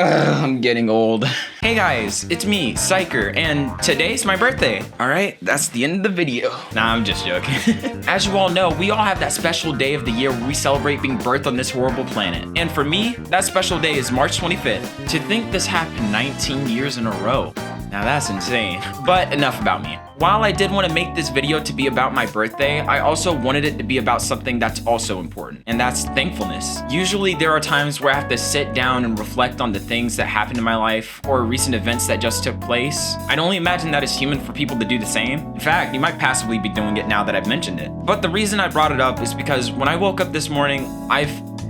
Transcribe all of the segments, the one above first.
I'm getting old. Hey guys, it's me, CyKer, and today's my birthday. Alright, that's the end of the video. Nah, I'm just joking. As you all know, we all have that special day of the year where we celebrate being birthed on this horrible planet. And for me, that special day is March 25th. To think this happened 19 years in a row. Now that's insane. But enough about me. While I did want to make this video to be about my birthday, I also wanted it to be about something that's also important, and that's thankfulness. Usually there are times where I have to sit down and reflect on the things that happened in my life or recent events that just took place. I'd only imagine that it's human for people to do the same. In fact, you might passively be doing it now that I've mentioned it. But the reason I brought it up is because when I woke up this morning, I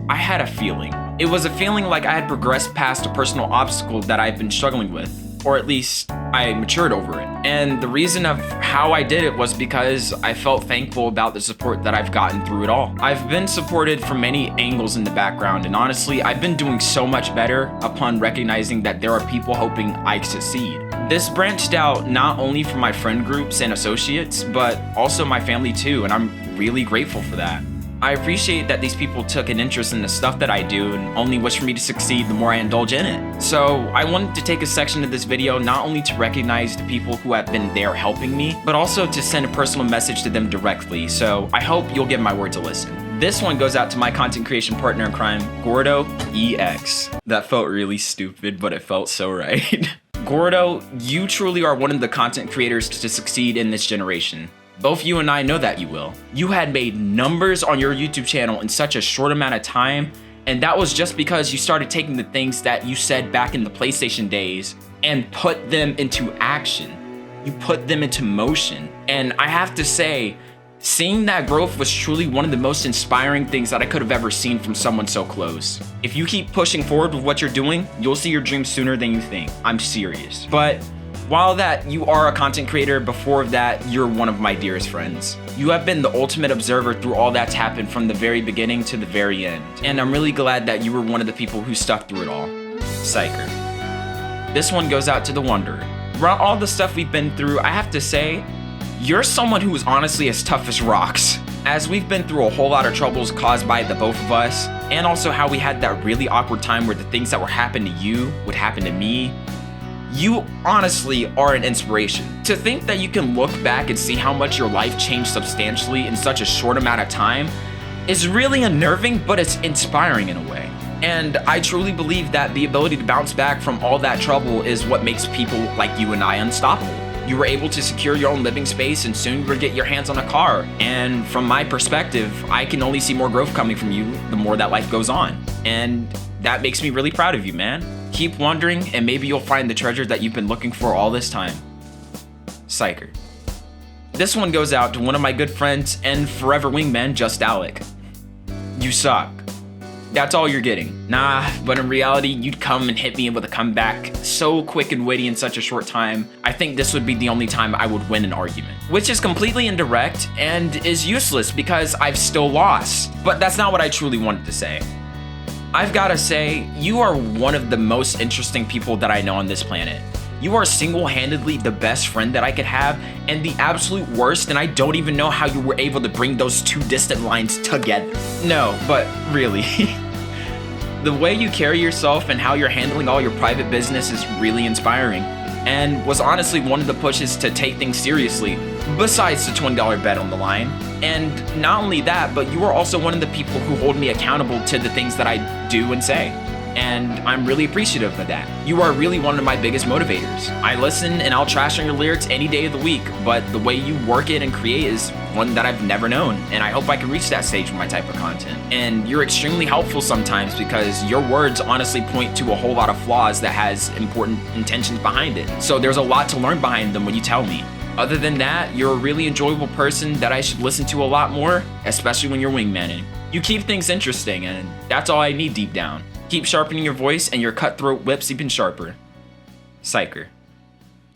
had a feeling. It was a feeling like I had progressed past a personal obstacle that I've been struggling with. Or at least I matured over it. And the reason of how I did it was because I felt thankful about the support that I've gotten through it all. I've been supported from many angles in the background, and honestly, I've been doing so much better upon recognizing that there are people hoping I succeed. This branched out not only from my friend groups and associates, but also my family too, and I'm really grateful for that. I appreciate that these people took an interest in the stuff that I do and only wish for me to succeed the more I indulge in it. So I wanted to take a section of this video not only to recognize the people who have been there helping me, but also to send a personal message to them directly. So I hope you'll give my words a listen. This one goes out to my content creation partner in crime, Gordo EX. That felt really stupid, but it felt so right. Gordo, you truly are one of the content creators to succeed in this generation. Both you and I know that you will. You had made numbers on your YouTube channel in such a short amount of time, and that was just because you started taking the things that you said back in the PlayStation days and put them into action. You put them into motion. And I have to say, seeing that growth was truly one of the most inspiring things that I could have ever seen from someone so close. If you keep pushing forward with what you're doing, you'll see your dreams sooner than you think. I'm serious. But while that you are a content creator, before that, you're one of my dearest friends. You have been the ultimate observer through all that's happened from the very beginning to the very end. And I'm really glad that you were one of the people who stuck through it all. CyKer. This one goes out to the Wanderer. Throughout all the stuff we've been through, I have to say, you're someone who is honestly as tough as rocks. As we've been through a whole lot of troubles caused by the both of us, and also how we had that really awkward time where the things that were happening to you would happen to me, you honestly are an inspiration. To think that you can look back and see how much your life changed substantially in such a short amount of time is really unnerving, but it's inspiring in a way. And I truly believe that the ability to bounce back from all that trouble is what makes people like you and I unstoppable. You were able to secure your own living space, and soon you will get your hands on a car. And from my perspective, I can only see more growth coming from you the more that life goes on. And that makes me really proud of you, man. Keep wandering, and maybe you'll find the treasure that you've been looking for all this time. CyKer. This one goes out to one of my good friends and forever wingman, Just Alec. You suck. That's all you're getting. Nah, but in reality, you'd come and hit me with a comeback so quick and witty in such a short time. I think this would be the only time I would win an argument. Which is completely indirect and is useless because I've still lost. But that's not what I truly wanted to say. I've gotta say, you are one of the most interesting people that I know on this planet. You are single-handedly the best friend that I could have, and the absolute worst, and I don't even know how you were able to bring those two distant lines together. No, but really. The way you carry yourself and how you're handling all your private business is really inspiring, and was honestly one of the pushes to take things seriously, besides the $20 bet on the line. And not only that, but you are also one of the people who hold me accountable to the things that I do and say. And I'm really appreciative of that. You are really one of my biggest motivators. I listen and I'll trash on your lyrics any day of the week, but the way you work it and create is one that I've never known, and I hope I can reach that stage with my type of content. And you're extremely helpful sometimes because your words honestly point to a whole lot of flaws that has important intentions behind it. So there's a lot to learn behind them when you tell me. Other than that, you're a really enjoyable person that I should listen to a lot more, especially when you're wingmanning. You keep things interesting, and that's all I need deep down. Keep sharpening your voice, and your cutthroat whip's even sharper. CyKer.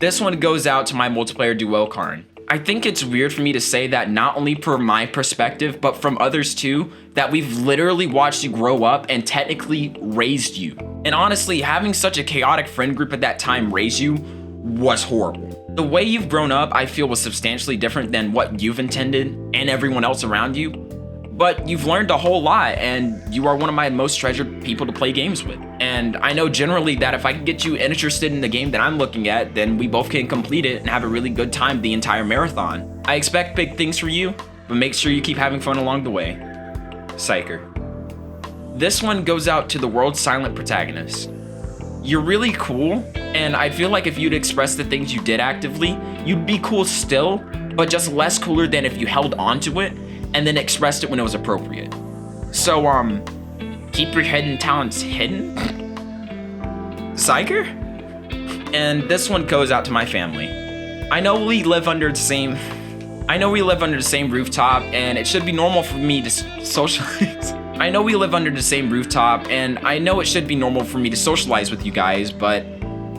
This one goes out to my multiplayer duo, Karn. I think it's weird for me to say that not only from my perspective, but from others too, that we've literally watched you grow up and technically raised you. And honestly, having such a chaotic friend group at that time raise you was horrible. The way you've grown up, I feel, was substantially different than what you've intended and everyone else around you. but you've learned a whole lot, and you are one of my most treasured people to play games with. And I know generally that if I can get you interested in the game that I'm looking at, then we both can complete it and have a really good time the entire marathon. I expect big things for you, but make sure you keep having fun along the way. CyKer. This one goes out to the world's silent protagonist. You're really cool, and I feel like if you'd express the things you did actively, you'd be cool still, but just less cooler than if you held on to it and then expressed it when it was appropriate. So, keep your hidden talents hidden? CyKer? And this one goes out to my family. I know we live under the same rooftop, and it should be normal for me to socialize. I know we live under the same rooftop, and I know it should be normal for me to socialize with you guys, but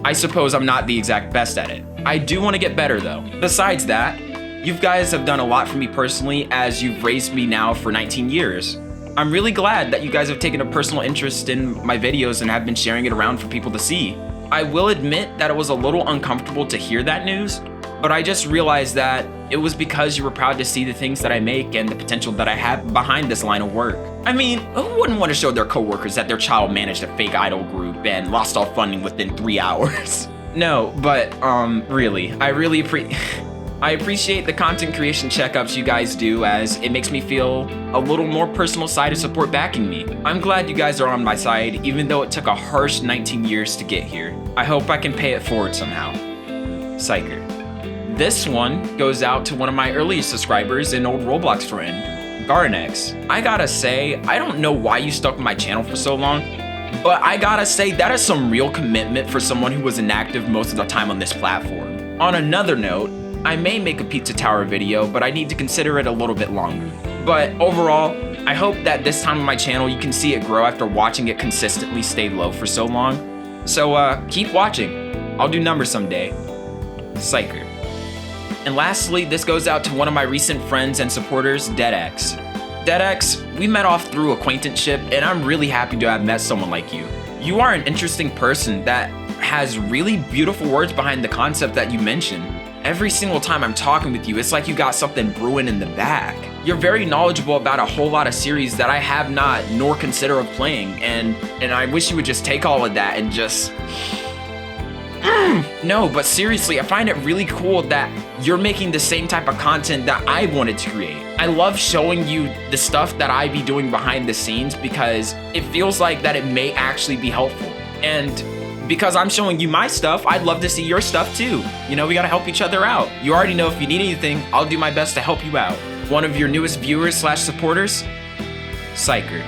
I suppose I'm not the exact best at it. I do want to get better though. Besides that, you guys have done a lot for me personally, as you've raised me now for 19 years. I'm really glad that you guys have taken a personal interest in my videos and have been sharing it around for people to see. I will admit that it was a little uncomfortable to hear that news, but I just realized that it was because you were proud to see the things that I make and the potential that I have behind this line of work. I mean, who wouldn't want to show their coworkers that their child managed a fake idol group and lost all funding within 3 hours? No, but really, I appreciate the content creation checkups you guys do, as it makes me feel a little more personal side of support backing me. I'm glad you guys are on my side, even though it took a harsh 19 years to get here. I hope I can pay it forward somehow. CyKer. This one goes out to one of my earliest subscribers, an old Roblox friend, Garnex. I gotta say, I don't know why you stuck with my channel for so long, but I gotta say that is some real commitment for someone who was inactive most of the time on this platform. On another note, I may make a Pizza Tower video, but I need to consider it a little bit longer. But overall, I hope that this time on my channel you can see it grow after watching it consistently stay low for so long. So keep watching. I'll do numbers someday. CyKer. And lastly, this goes out to one of my recent friends and supporters, DeadX. DeadX, we met off through acquaintanceship, and I'm really happy to have met someone like you. You are an interesting person that has really beautiful words behind the concept that you mentioned. Every single time I'm talking with you, it's like you got something brewing in the back. You're very knowledgeable about a whole lot of series that I have not nor consider of playing, and I wish you would just take all of that and just... No, but seriously, I find it really cool that you're making the same type of content that I wanted to create. I love showing you the stuff that I be doing behind the scenes, because it feels like that it may actually be helpful. And because I'm showing you my stuff, I'd love to see your stuff too. You know, we gotta help each other out. You already know if you need anything, I'll do my best to help you out. One of your newest viewers/supporters, CyKer.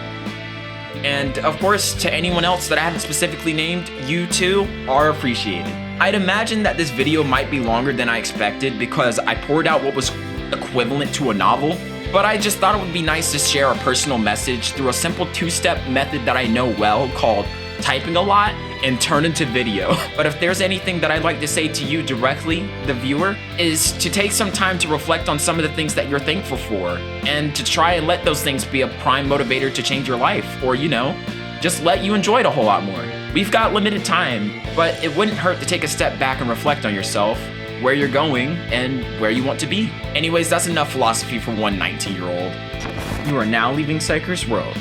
And of course, to anyone else that I haven't specifically named, you too are appreciated. I'd imagine that this video might be longer than I expected because I poured out what was equivalent to a novel, but I just thought it would be nice to share a personal message through a simple 2-step method that I know well, called typing a lot and turn into video. But if there's anything that I'd like to say to you directly, the viewer, is to take some time to reflect on some of the things that you're thankful for, and to try and let those things be a prime motivator to change your life, or you know, just let you enjoy it a whole lot more. We've got limited time, but it wouldn't hurt to take a step back and reflect on yourself, where you're going, and where you want to be. Anyways, that's enough philosophy for one 19-year-old. You are now leaving CyKer's world.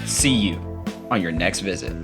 See you on your next visit.